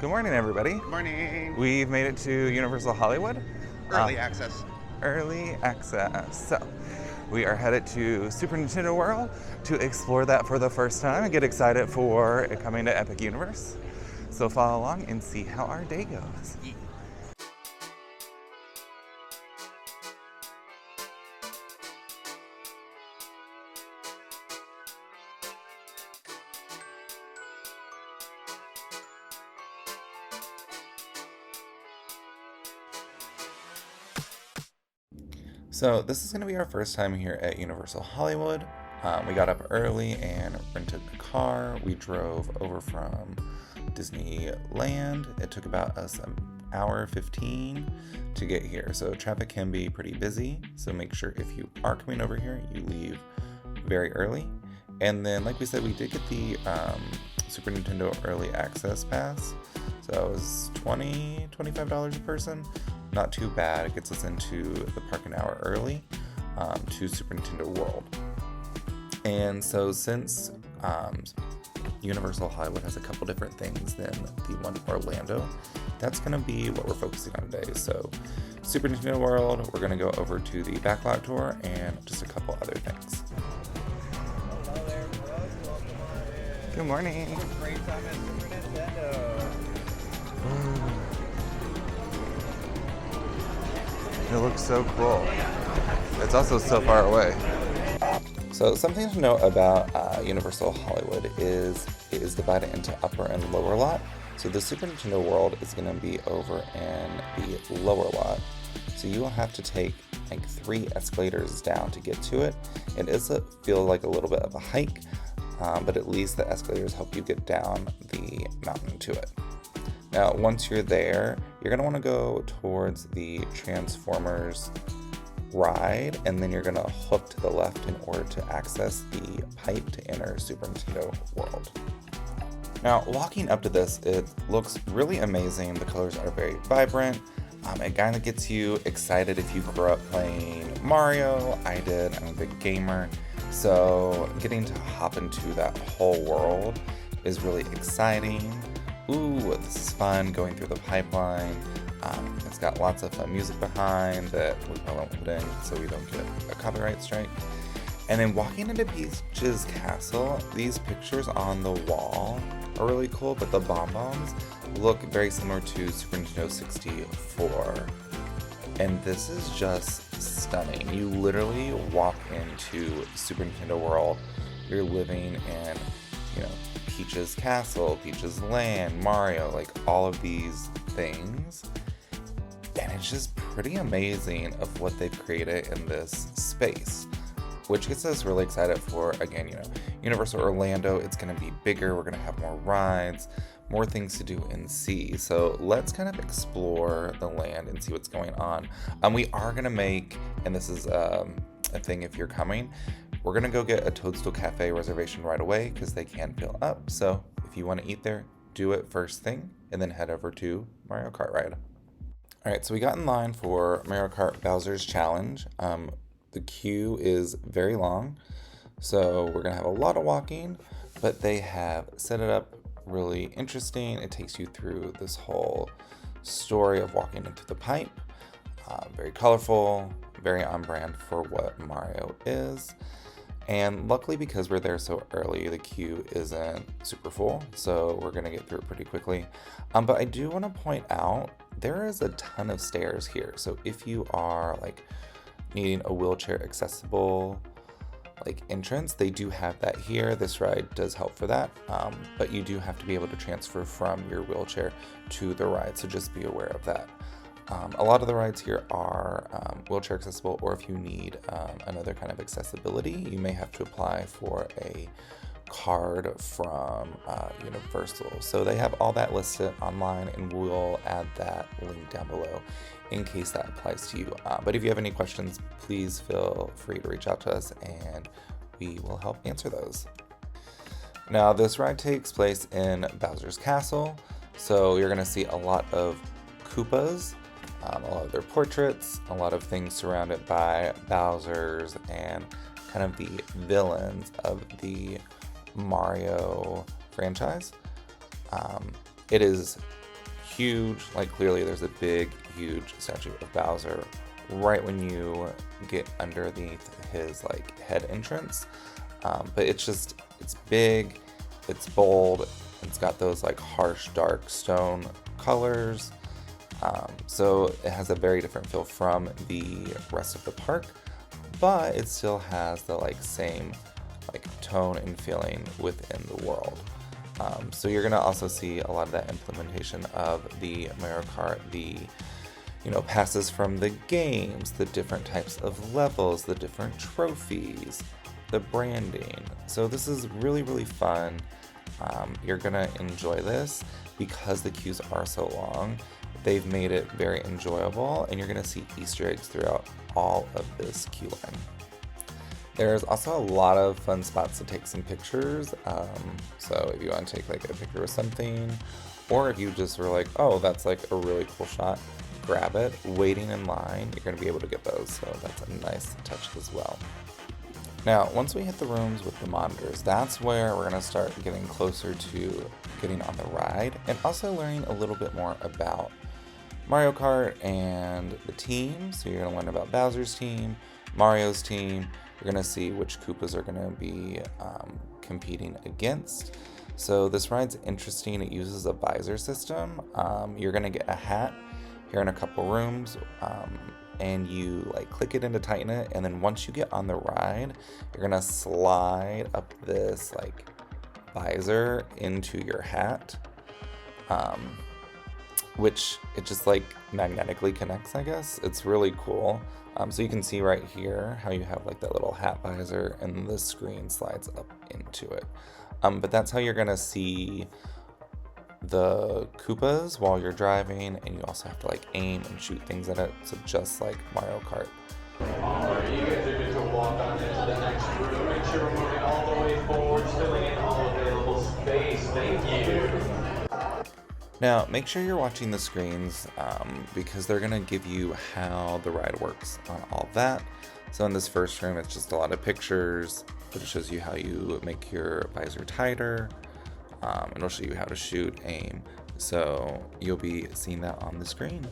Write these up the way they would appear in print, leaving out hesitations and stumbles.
Good morning, everybody. Good morning. We've made it to Universal Hollywood. Early access. Early access. So, we are headed to Super Nintendo World to explore that for the first time and get excited for it coming to Epic Universe. So follow along and see how our day goes. So this is going to be our first time here at Universal Hollywood. We got up early and rented a car. We drove over from Disneyland. It took about us an hour 15 to get here. So traffic can be pretty busy. So make sure if you are coming over here, you leave very early. And then, like we said, we did get the Super Nintendo Early Access Pass. So it was $25 a person. Not too bad. It gets us into the park an hour early to Super Nintendo World. And so since Universal Hollywood has a couple different things than the one in Orlando, that's going to be what we're focusing on today. So Super Nintendo World, we're going to go over to the backlot tour and just a couple other things. Hello there, folks. Welcome on in. Good morning. Great time at Super Nintendo. It looks so cool. It's also so far away. So something to note about Universal Hollywood is it is divided into upper and lower lot. So the Super Nintendo World is going to be over in the lower lot. So you will have to take like 3 escalators down to get to it. It does feel like a little bit of a hike, but at least the escalators help you get down the mountain to it. Now, once you're there, you're going to want to go towards the Transformers ride, and then you're going to hook to the left in order to access the pipe to enter Super Nintendo World. Now, walking up to this, it looks really amazing. The colors are very vibrant. It kind of gets you excited if you grew up playing Mario. I did. I'm a big gamer. So getting to hop into that whole world is really exciting. Ooh, this is fun, going through the pipeline. It's got lots of fun music behind that we probably won't put in so we don't get a copyright strike. And then walking into Peach's Castle, these pictures on the wall are really cool, but the bonbons look very similar to Super Nintendo 64. And this is just stunning. You literally walk into Super Nintendo World, you're living in, Peach's Castle, Peach's Land, Mario, like all of these things. And it's just pretty amazing of what they've created in this space, which gets us really excited for, again, Universal Orlando. It's going to be bigger. We're going to have more rides, more things to do and see. So let's kind of explore the land and see what's going on. We are going to make, and this is a thing if you're coming, we're going to go get a Toadstool Cafe reservation right away because they can fill up. So if you want to eat there, do it first thing and then head over to Mario Kart ride. All right, so we got in line for Mario Kart Bowser's Challenge. The queue is very long, so we're going to have a lot of walking, but they have set it up really interesting. It takes you through this whole story of walking into the pipe. Very colorful, very on brand for what Mario is. And luckily, because we're there so early, the queue isn't super full, so we're going to get through it pretty quickly. But I do want to point out, there is a ton of stairs here. So if you are needing a wheelchair accessible entrance, they do have that here. This ride does help for that, but you do have to be able to transfer from your wheelchair to the ride, so just be aware of that. A lot of the rides here are wheelchair accessible, or if you need another kind of accessibility, you may have to apply for a card from Universal. So they have all that listed online, and we'll add that link down below in case that applies to you. But if you have any questions, please feel free to reach out to us and we will help answer those. Now, this ride takes place in Bowser's Castle, so you're going to see a lot of Koopas, a lot of their portraits, a lot of things surrounded by Bowser's and kind of the villains of the Mario franchise. It is huge. Like, clearly there's a big, huge statue of Bowser right when you get underneath his like head entrance. But it's big, it's bold, it's got those like harsh dark stone colors. So it has a very different feel from the rest of the park, but it still has the like same like tone and feeling within the world. So you're gonna also see a lot of that implementation of the Mario Kart, the passes from the games, the different types of levels, the different trophies, the branding. So this is really, really fun. You're gonna enjoy this because the queues are so long. They've made it very enjoyable, and you're gonna see Easter eggs throughout all of this queue line. There's also a lot of fun spots to take some pictures. So if you want to take like a picture with something, or if you just were like, oh, that's like a really cool shot, grab it. Waiting in line, you're gonna be able to get those. So that's a nice touch as well. Now, once we hit the rooms with the monitors, that's where we're gonna start getting closer to getting on the ride and also learning a little bit more about Mario Kart and the teams. So you're gonna learn about Bowser's team, Mario's team. You're gonna see which Koopas are gonna be competing against. So this ride's interesting. It uses a visor system. You're gonna get a hat here in a couple rooms, and you like click it in to tighten it, and then once you get on the ride, you're gonna slide up this like visor into your hat, which it just like magnetically connects, I guess. It's really cool. So you can see right here how you have like that little hat visor and the screen slides up into it. But that's how you're gonna see the Koopas while you're driving, and you also have to like aim and shoot things at it, so just like Mario Kart. Alright, you guys are good to walk on into the next room. Make sure we're moving all the way forward, filling in all available space. Thank you. Now, make sure you're watching the screens because they're going to give you how the ride works on all that. So in this first room, it's just a lot of pictures. It shows you how you make your visor tighter. And it'll show you how to shoot, aim. So you'll be seeing that on the screen.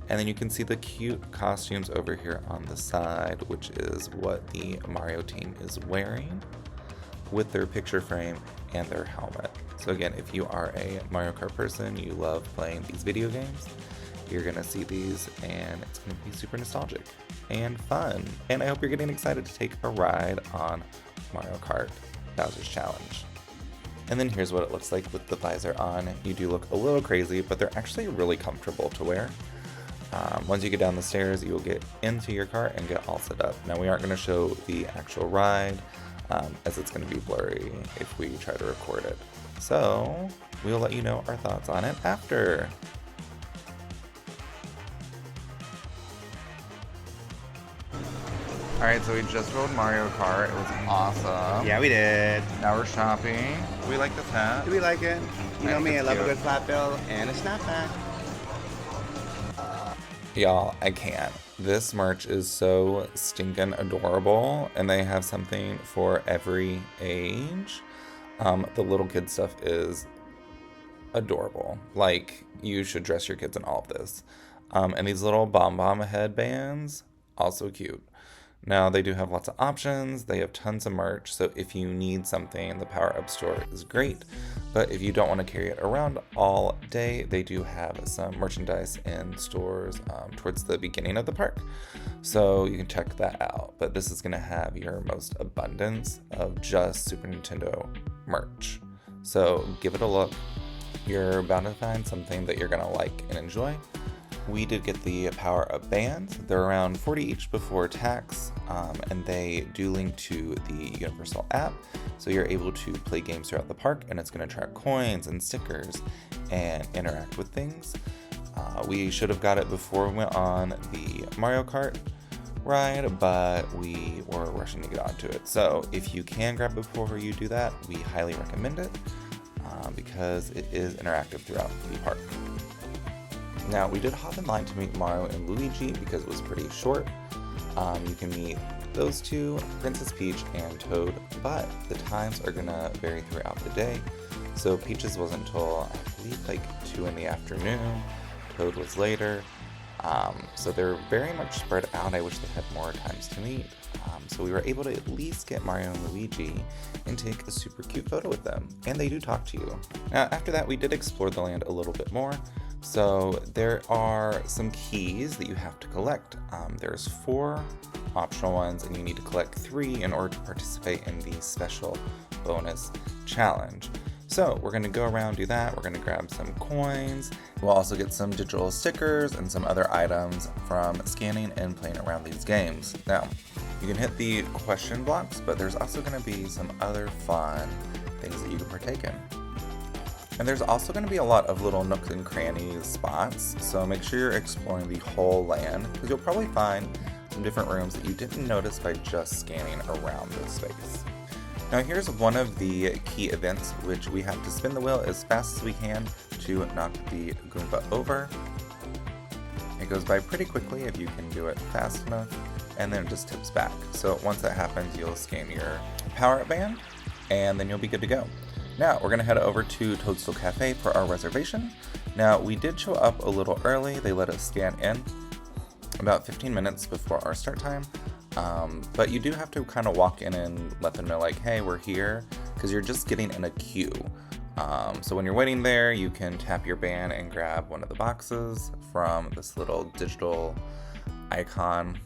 And then you can see the cute costumes over here on the side, which is what the Mario team is wearing with their picture frame and their helmet. So again, if you are a Mario Kart person, you love playing these video games, you're gonna see these and it's gonna be super nostalgic and fun. And I hope you're getting excited to take a ride on Mario Kart Bowser's Challenge. And then here's what it looks like with the visor on. You do look a little crazy, but they're actually really comfortable to wear. Once you get down the stairs, you will get into your cart and get all set up. Now we aren't gonna show the actual ride, as it's gonna be blurry if we try to record it. So we'll let you know our thoughts on it after. Alright, so we just rode Mario Kart. It was awesome. Yeah, we did. Now we're shopping. We like this hat. Do we like it? You know I think me, I it's love a cute. good flat bill and a snapback. Y'all, I can't. This merch is so stinking adorable, and they have something for every age. The little kid stuff is adorable. Like, you should dress your kids in all of this. And these little bomb headbands, also cute. Now, they do have lots of options. They have tons of merch. So if you need something, the Power Up store is great. But if you don't want to carry it around all day, they do have some merchandise in stores towards the beginning of the park. So you can check that out. But this is going to have your most abundance of just Super Nintendo merch. So give it a look. You're bound to find something that you're going to like and enjoy. We did get the Power Up bands. They're around 40 each before tax, and they do link to the Universal app, so you're able to play games throughout the park, and it's going to track coins and stickers and interact with things. We should have got it before we went on the Mario Kart ride, but we were rushing to get onto it. So if you can grab it before you do that, we highly recommend it because it is interactive throughout the park. Now, we did hop in line to meet Mario and Luigi because it was pretty short. You can meet those two, Princess Peach and Toad, but the times are gonna vary throughout the day. So Peaches wasn't until, I believe, like 2 in the afternoon. Toad was later. So they're very much spread out. I wish they had more times to meet. So we were able to at least get Mario and Luigi and take a super cute photo with them. And they do talk to you. Now, after that, we did explore the land a little bit more. So there are some keys that you have to collect. There's 4 optional ones, and you need to collect 3 in order to participate in the special bonus challenge. So we're going to go around, do that. We're going to grab some coins. We'll also get some digital stickers and some other items from scanning and playing around these games. Now, you can hit the question blocks, but there's also going to be some other fun things that you can partake in. And there's also going to be a lot of little nooks and crannies spots, so make sure you're exploring the whole land, because you'll probably find some different rooms that you didn't notice by just scanning around the space. Now here's one of the key events, which we have to spin the wheel as fast as we can to knock the Goomba over. It goes by pretty quickly if you can do it fast enough, and then it just tips back. So once that happens, you'll scan your power-up band, and then you'll be good to go. Now we're going to head over to Toadstool Cafe for our reservation. Now we did show up a little early. They let us scan in about 15 minutes before our start time. But you do have to kind of walk in and let them know, like, hey, we're here, because you're just getting in a queue. So when you're waiting there, you can tap your band and grab one of the boxes from this little digital icon.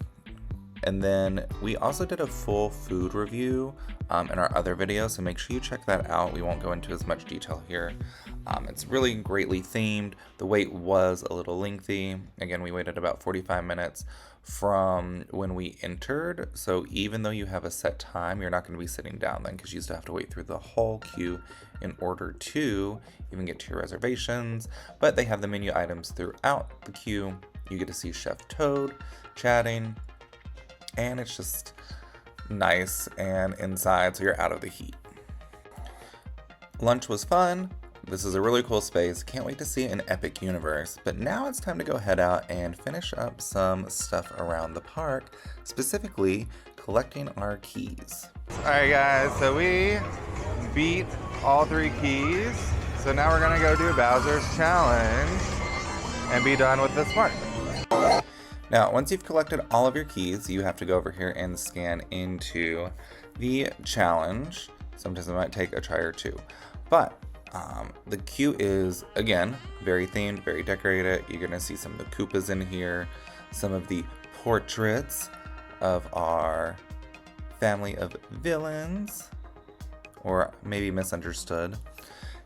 And then we also did a full food review in our other video, so make sure you check that out. We won't go into as much detail here. It's really greatly themed. The wait was a little lengthy. Again, we waited about 45 minutes from when we entered, so even though you have a set time, you're not going to be sitting down then, because you still have to wait through the whole queue in order to even get to your reservations. But they have the menu items throughout the queue. You get to see Chef Toad chatting, and it's just nice and inside, so you're out of the heat. Lunch was fun. This is a really cool space. Can't wait to see an epic universe. But now it's time to go head out and finish up some stuff around the park, specifically collecting our keys. Alright guys, so we beat all 3 keys. So now we're gonna go do Bowser's Challenge and be done with this part. Now, once you've collected all of your keys, you have to go over here and scan into the challenge. Sometimes it might take a try or two. But the queue is, again, very themed, very decorated. You're going to see some of the Koopas in here, some of the portraits of our family of villains, or maybe misunderstood.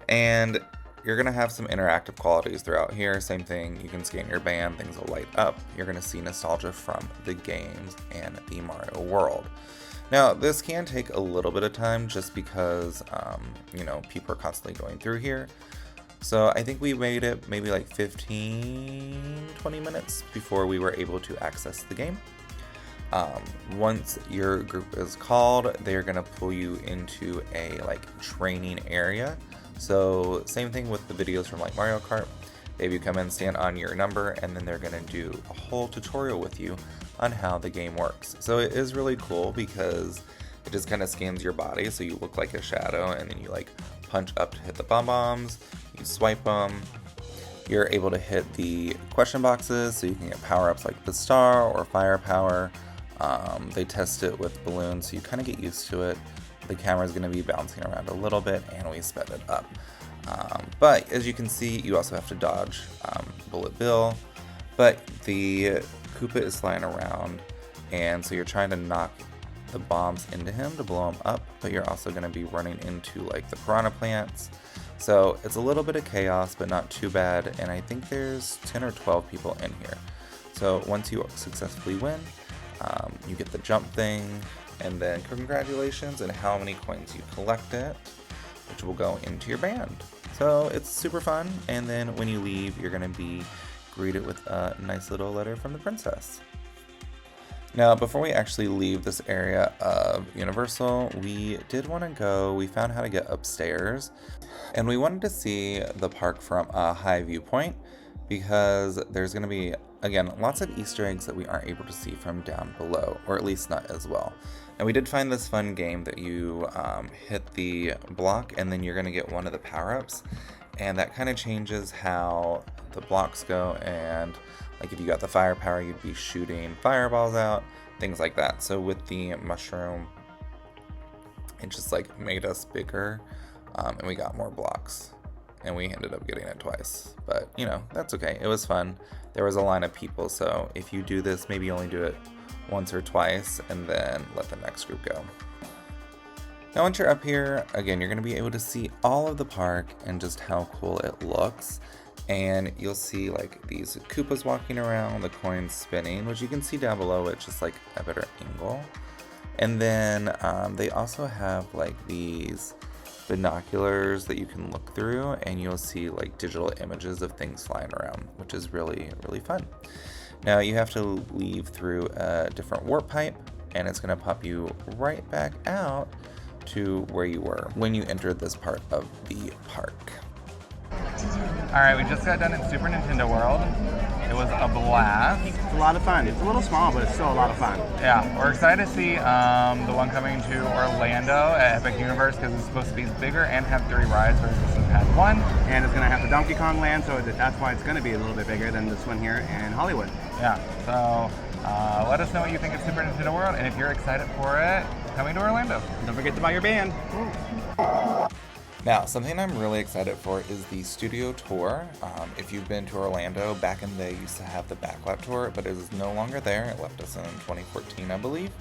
And you're going to have some interactive qualities throughout here. Same thing, you can scan your band, things will light up. You're going to see nostalgia from the games and the Mario world. Now, this can take a little bit of time just because, people are constantly going through here. So I think we made it maybe like 15-20 minutes before we were able to access the game. Once your group is called, they're going to pull you into a training area. So same thing with the videos from like Mario Kart. They have you come in, stand on your number, and then they're going to do a whole tutorial with you on how the game works. So it is really cool because it just kind of scans your body, so you look like a shadow, and then you punch up to hit the bombs, you swipe them. You're able to hit the question boxes, so you can get power-ups like the star or firepower. They test it with balloons, so you kind of get used to it. The camera is going to be bouncing around a little bit, and we sped it up. But as you can see, you also have to dodge Bullet Bill. But the Koopa is flying around, and so you're trying to knock the bombs into him to blow him up, but you're also going to be running into the piranha plants. So it's a little bit of chaos, but not too bad, and I think there's 10 or 12 people in here. So once you successfully win, you get the jump thing, and then congratulations and how many coins you collected, which will go into your band. So it's super fun, and then when you leave, you're going to be greeted with a nice little letter from the princess. Now, before we actually leave this area of Universal, we found how to get upstairs, and we wanted to see the park from a high viewpoint because there's going to be again, lots of Easter eggs that we aren't able to see from down below, or at least not as well. And we did find this fun game that you hit the block and then you're going to get one of the power-ups, and that kind of changes how the blocks go, and like if you got the firepower, you'd be shooting fireballs out, things like that. So with the mushroom, it just like made us bigger, and we got more blocks, and we ended up getting it twice. But you know, that's okay. It was fun. There was a line of people, so if you do this, maybe only do it once or twice and then let the next group go. Now once you're up here, again, you're going to be able to see all of the park and just how cool it looks. And you'll see like these Koopas walking around, the coins spinning, which you can see down below, it's just like a better angle. And then they also have like these binoculars that you can look through, and you'll see like digital images of things flying around, which is really, really fun. Now you have to leave through a different warp pipe, and it's going to pop you right back out to where you were when you entered this part of the park. Alright, we just got done at Super Nintendo World. It was a blast. It's a lot of fun. It's a little small, but it's still a lot of fun. Yeah, we're excited to see the one coming to Orlando at Epic Universe, because it's supposed to be bigger and have 3 rides, whereas this one had 1. And it's going to have the Donkey Kong land, so that's why it's going to be a little bit bigger than this one here in Hollywood. Yeah, so let us know what you think of Super Nintendo World, and if you're excited for it, coming to Orlando. Don't forget to buy your band. Now, something I'm really excited for is the studio tour. If you've been to Orlando, back in the day, used to have the backlot tour, but it is no longer there. It left us in 2014, I believe.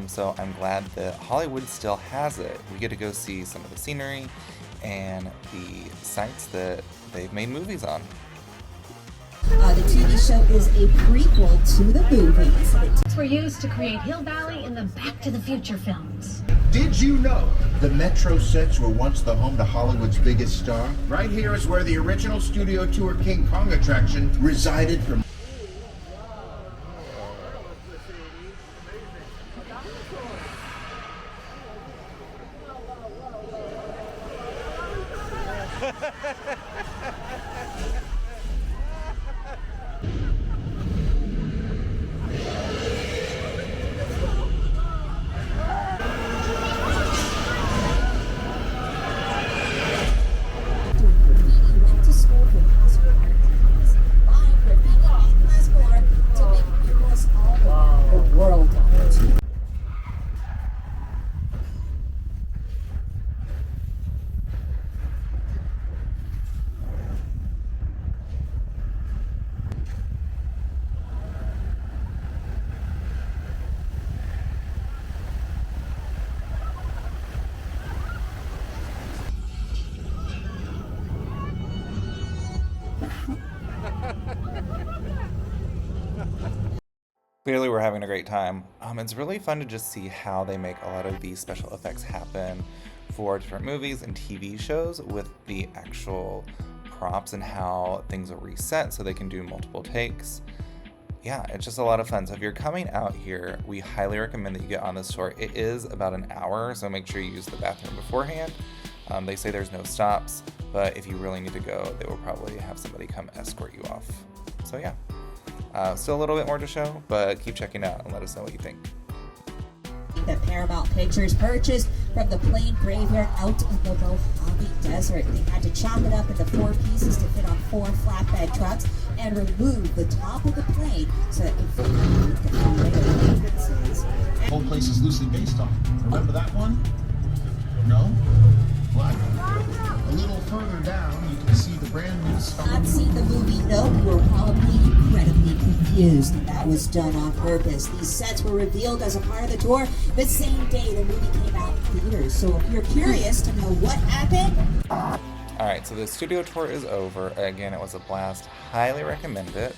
So I'm glad that Hollywood still has it. We get to go see some of the scenery and the sites that they've made movies on. The TV show is a prequel to the movies. Were used to create Hill Valley in the Back to the Future films. Did you know the Metro sets were once the home to Hollywood's biggest star? Right here is where the original studio tour King Kong attraction resided for Clearly we're having a great time. It's really fun to just see how they make a lot of these special effects happen for different movies and TV shows with the actual props and how things are reset so they can do multiple takes. Yeah, it's just a lot of fun. So if you're coming out here, we highly recommend that you get on this tour. It is about an hour, so make sure you use the bathroom beforehand. They say there's no stops, but if you really need to go, they will probably have somebody come escort you off. So yeah. Still a little bit more to show, but keep checking out and let us know what you think. That Paramount Pictures purchased from the plane graveyard out in the Mojave Desert. They had to chop it up into 4 pieces to fit on 4 flatbed trucks and remove the top of the plane so that it could fit underneath the elevator entrances. the whole place is loosely based on. Remember that one? No? What? A little further down, you can see the brand new stuff. Not seen the movie, no, you were probably incredibly confused. That was done on purpose. These sets were revealed as a part of the tour the same day the movie came out in theaters. So if you're curious to know what happened... Alright, so the studio tour is over. Again, it was a blast. Highly recommend it.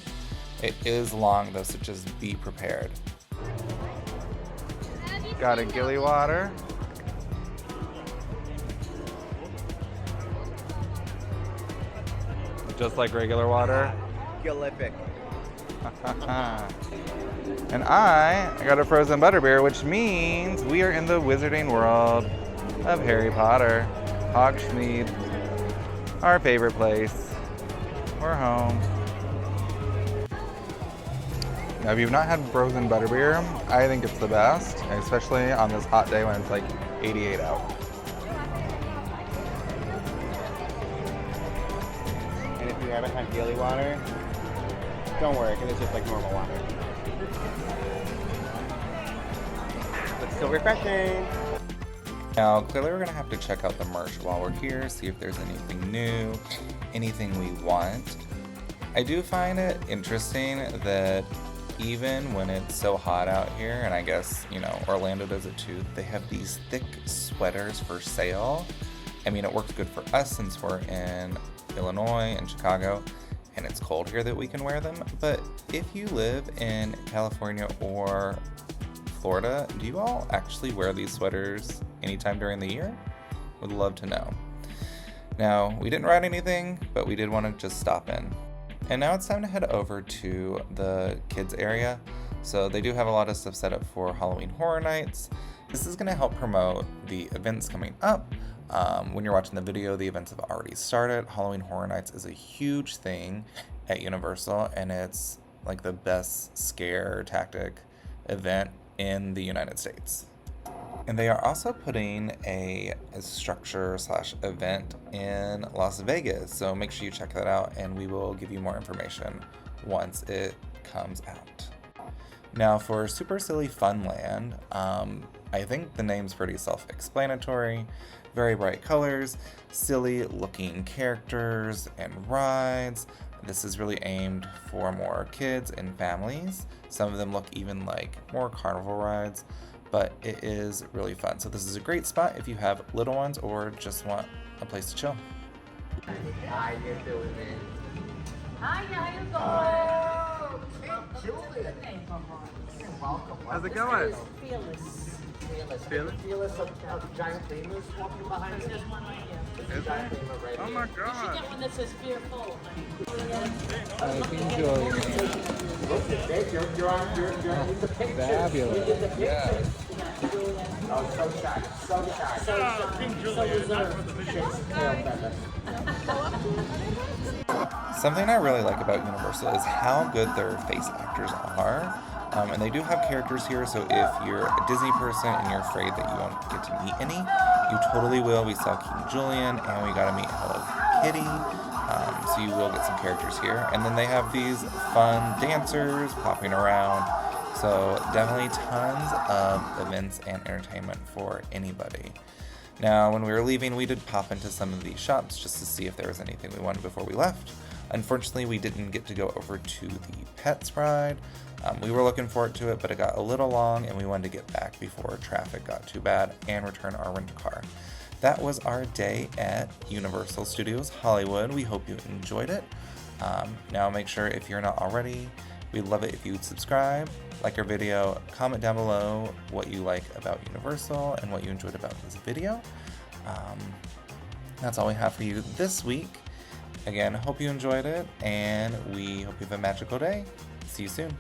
It is long though, so just be prepared. Got a gilly water. Just like regular water. Gillific. And I got a frozen butterbeer, which means we are in the wizarding world of Harry Potter. Hogsmeade, our favorite place. We're home. Now, if you've not had frozen butterbeer, I think it's the best, especially on this hot day when it's like 88 out. And if you haven't had daily water, don't worry, because it's just like normal water. But still refreshing. Now, clearly we're gonna have to check out the merch while we're here, see if there's anything new, anything we want. I do find it interesting that even when it's so hot out here, and I guess, you know, Orlando does it too, they have these thick sweaters for sale. I mean, it works good for us since we're in Illinois and Chicago, and it's cold here that we can wear them. But if you live in California or Florida, do you all actually wear these sweaters anytime during the year? Would love to know. Now, we didn't ride anything, but we did want to just stop in. And now it's time to head over to the kids area. So they do have a lot of stuff set up for Halloween Horror Nights. This is going to help promote the events coming up. When you're watching the video, the events have already started. Halloween Horror Nights is a huge thing at Universal, and it's like the best scare tactic event in the United States. And they are also putting a structure / event in Las Vegas. So make sure you check that out, and we will give you more information once it comes out. Now for Super Silly Funland, I think the name's pretty self-explanatory. Very bright colors, silly looking characters and rides. This is really aimed for more kids and families. Some of them look even like more carnival rides, but it is really fun. So this is a great spot if you have little ones or just want a place to chill. How you doing, man? Hi, how you going? Hey, Julia. Welcome. How's it going? Fearless. Fearless of giant lemurs walking behind you. There's one right here. Is Giant there? lemur right Oh here. my You should god. get one that says fearful. Look at that. You're underneath the picture. Fabulous. You get the picture. Oh, so shy. So shy. So reserved. Shakes the tail feather. Something I really like about Universal is how good their face actors are. And they do have characters here, so if you're a Disney person and you're afraid that you won't get to meet any, you totally will. We saw King Julian, and we got to meet Hello Kitty, so you will get some characters here. And then they have these fun dancers popping around, so definitely tons of events and entertainment for anybody. Now, when we were leaving, we did pop into some of these shops just to see if there was anything we wanted before we left. Unfortunately, we didn't get to go over to the Pets ride. We were looking forward to it, but it got a little long, and we wanted to get back before traffic got too bad and return our rental car. That was our day at Universal Studios Hollywood. We hope you enjoyed it. Now make sure, if you're not already, we'd love it if you would subscribe, like our video, comment down below what you like about Universal and what you enjoyed about this video. That's all we have for you this week. Again, hope you enjoyed it, and we hope you have a magical day. See you soon.